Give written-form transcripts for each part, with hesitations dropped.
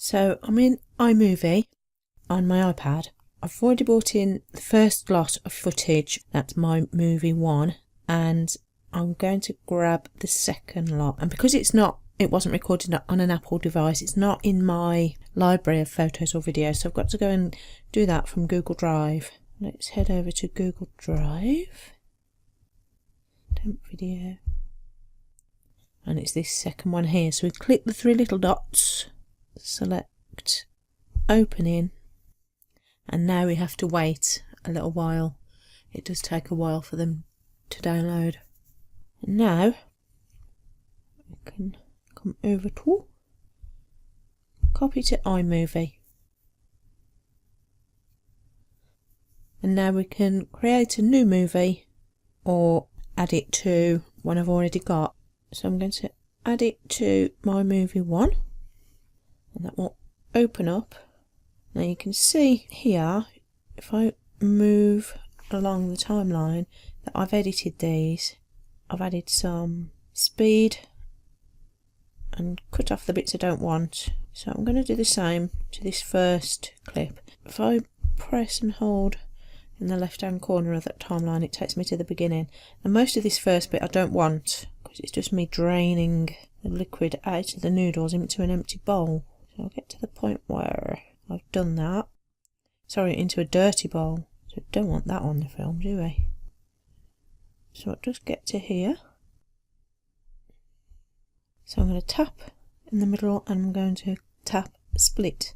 So I'm in iMovie on my iPad. I've already brought in the first lot of footage, that's my movie 1, and I'm going to grab the second lot. And because it wasn't recorded on an Apple device, it's not in my library of photos or videos, so I've got to go and do that from Google Drive. Let's head over to Google Drive, temp video, and it's this second one here. So we click the three little dots, select open in, and now we have to wait a little while. It does take a while for them to download. And now we can come over to copy to iMovie, and now we can create a new movie or add it to one I've already got. So I'm going to add it to my movie 1, and that will open up. Now you can see here, if I move along the timeline, that I've edited these. I've added some speed and cut off the bits I don't want. So I'm going to do the same to this first clip. If I press and hold in the left hand corner of that timeline, it takes me to the beginning. And most of this first bit I don't want, because it's just me draining the liquid out of the noodles into an empty bowl. So I'll get to the point where I've done that. Sorry, into a dirty bowl. So we don't want that on the film, do we? So I'll just get to here. So I'm going to tap in the middle and I'm going to tap split.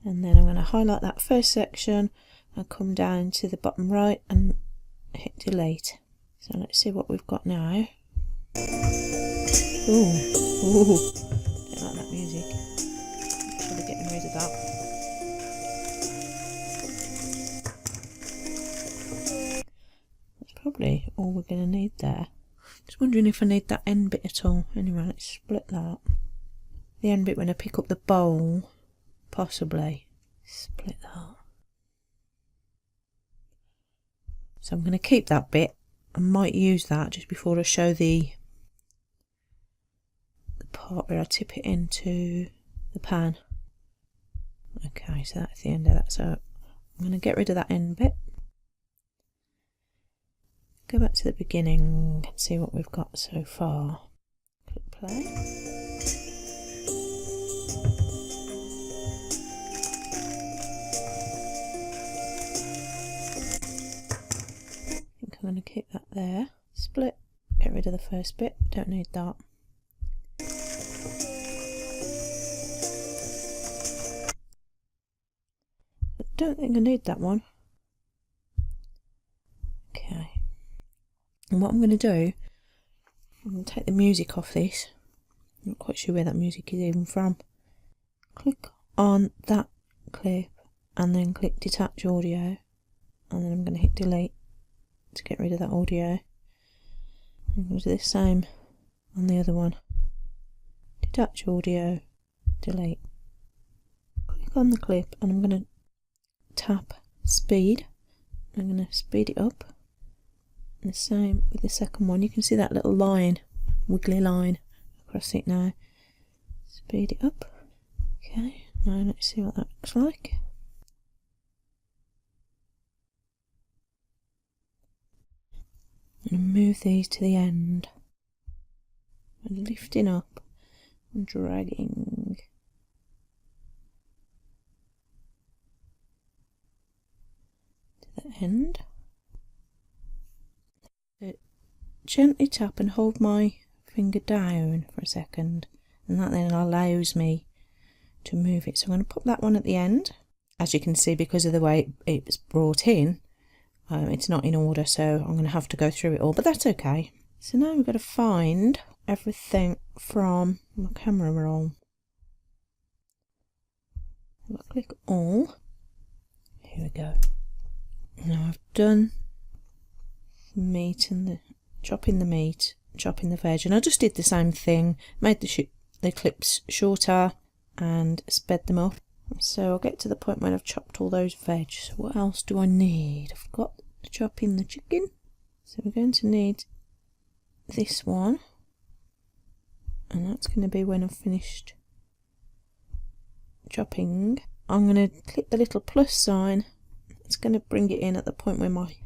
And then I'm going to highlight that first section and come down to the bottom right and hit delete. So let's see what we've got now. Ooh, ooh, don't like that music. Should be getting rid of that. That's probably all we're going to need there. Just wondering if I need that end bit at all. Anyway, let's split that. The end bit when I pick up the bowl, possibly. Split that. So I'm going to keep that bit. I might use that just before I show the part where I tip it into the pan. Okay, so that's the end of that. So I'm going to get rid of that end bit. Go back to the beginning and see what we've got so far. Click play. I think I'm going to keep that there. Split, get rid of the first bit, don't need that. I don't think I need that one. Okay. And what I'm going to do, I'm going to take the music off this. I'm not quite sure where that music is even from. Click on that clip and then click detach audio, and then I'm going to hit delete to get rid of that audio. I'm going to do the same on the other one. Detach audio, delete. Click on the clip and I'm going to tap speed. I'm going to speed it up. And the same with the second one. You can see that little line, wiggly line across it now. Speed it up. Okay, now let's see what that looks like. And move these to the end. And lifting up and dragging. To the end. Gently tap and hold my finger down for a second, and that then allows me to move it. So I'm going to put that one at the end. As you can see, because of the way it's brought in, it's not in order, so I'm going to have to go through it all, but that's okay. So now we've got to find everything from my camera roll. I'll click all. Here we go. Now I've done the meat and the chopping the meat, chopping the veg, and I just did the same thing, made the clips shorter and sped them up. So I'll get to the point when I've chopped all those veg. So what else do I need? I've got to chop in the chicken, so we're going to need this one, and that's going to be when I've finished chopping, I'm going to click the little plus sign. It's going to bring it in at the point where my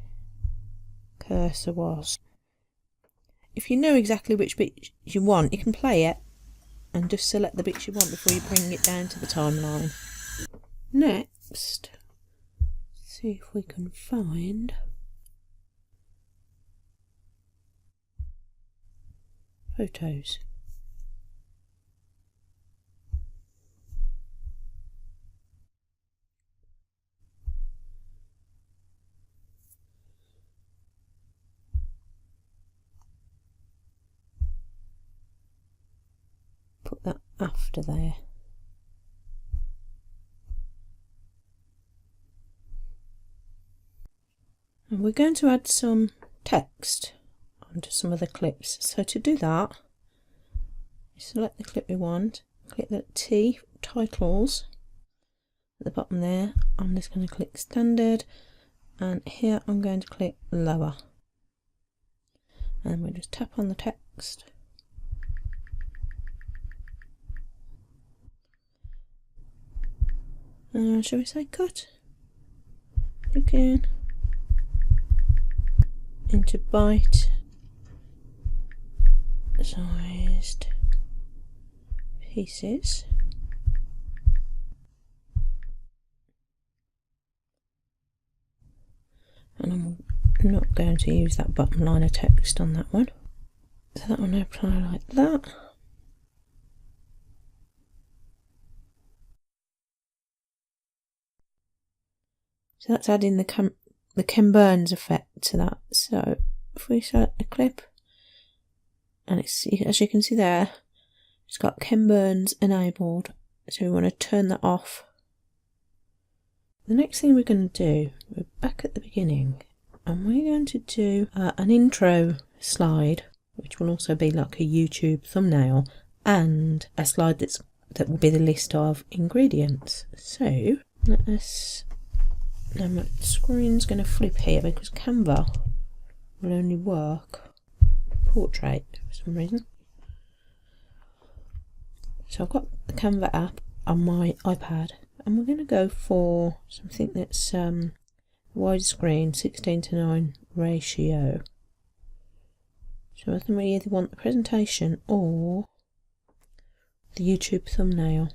cursor was. If you know exactly which bit you want, you can play it and just select the bits you want before you bring it down to the timeline. Next, see if we can find photos. Put that after there. And we're going to add some text onto some of the clips. So to do that, you select the clip we want, click the T, titles, at the bottom there. I'm just going to click standard, and here I'm going to click lower. And we'll just tap on the text. Shall we say cut? Again. Into bite sized pieces. And I'm not going to use that bottom line of text on that one. So that will apply like that. So that's adding the Ken Burns effect to that. So if we select the clip, and it's, as you can see there, it's got Ken Burns enabled. So we want to turn that off. The next thing we're going to do, we're back at the beginning, and we're going to do an intro slide, which will also be like a YouTube thumbnail, and a slide that will be the list of ingredients. So let us. Now my screen's going to flip here because Canva will only work portrait for some reason. So I've got the Canva app on my iPad, and we're going to go for something that's widescreen 16:9 ratio. So I think we either want the presentation or the YouTube thumbnail.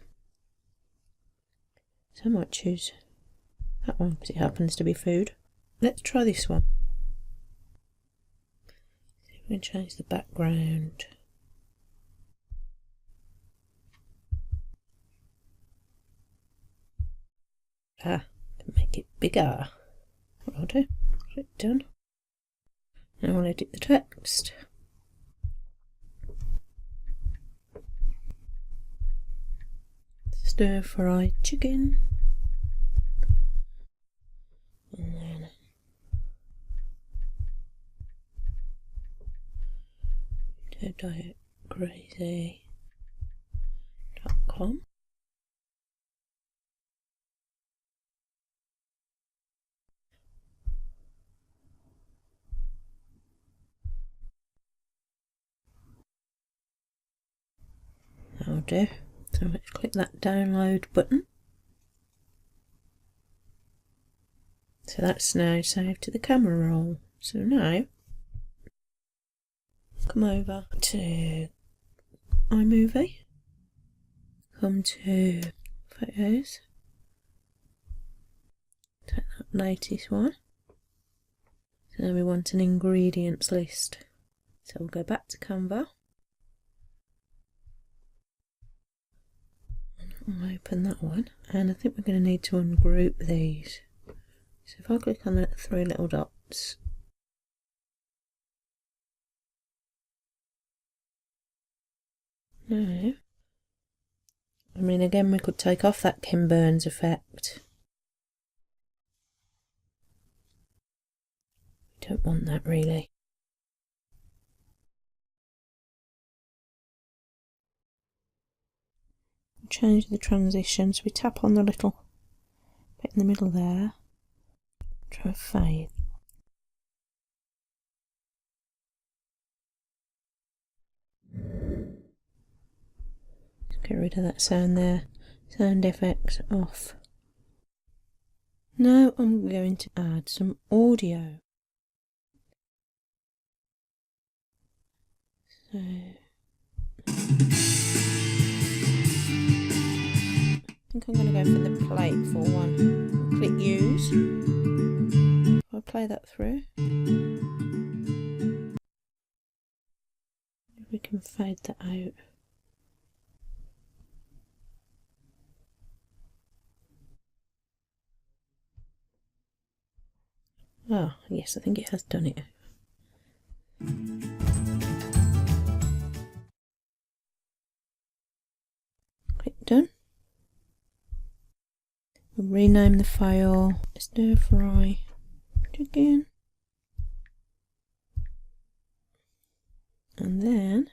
So I might choose that one because it happens to be food. Let's try this one. We can change the background. Make it bigger. What I'll do, click done. Now I'll edit the text. Stir fried chicken. And then dietcrazy.com. That'll do. So let's click that download button. So that's now saved to the camera roll. So now come over to iMovie, come to photos, take that latest one. So now we want an ingredients list. So we'll go back to Canva. I'll open that one, and I think we're going to need to ungroup these. So if I click on the three little dots, no, I mean again we could take off that Ken Burns effect. We don't want that really. Change the transition, so we tap on the little bit in the middle there, try fade. Get rid of that sound there. Sound effects off. Now I'm going to add some audio. So I think I'm going to go for the plateful one. I'll click use. I'll play that through. We can fade that out. Oh, yes, I think it has done it. Click done. We'll rename the file stir fry chicken. And then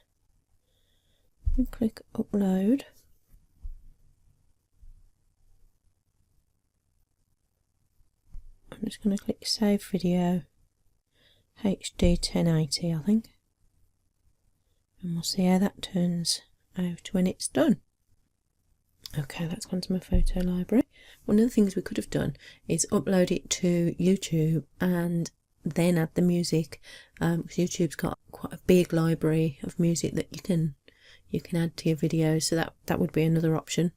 we click upload. I'm just going to click save video, HD 1080 I think, and we'll see how that turns out when it's done. Okay, that's gone to my photo library. One of the things we could have done is upload it to YouTube and then add the music, because YouTube's got quite a big library of music that you can add to your videos, so that would be another option.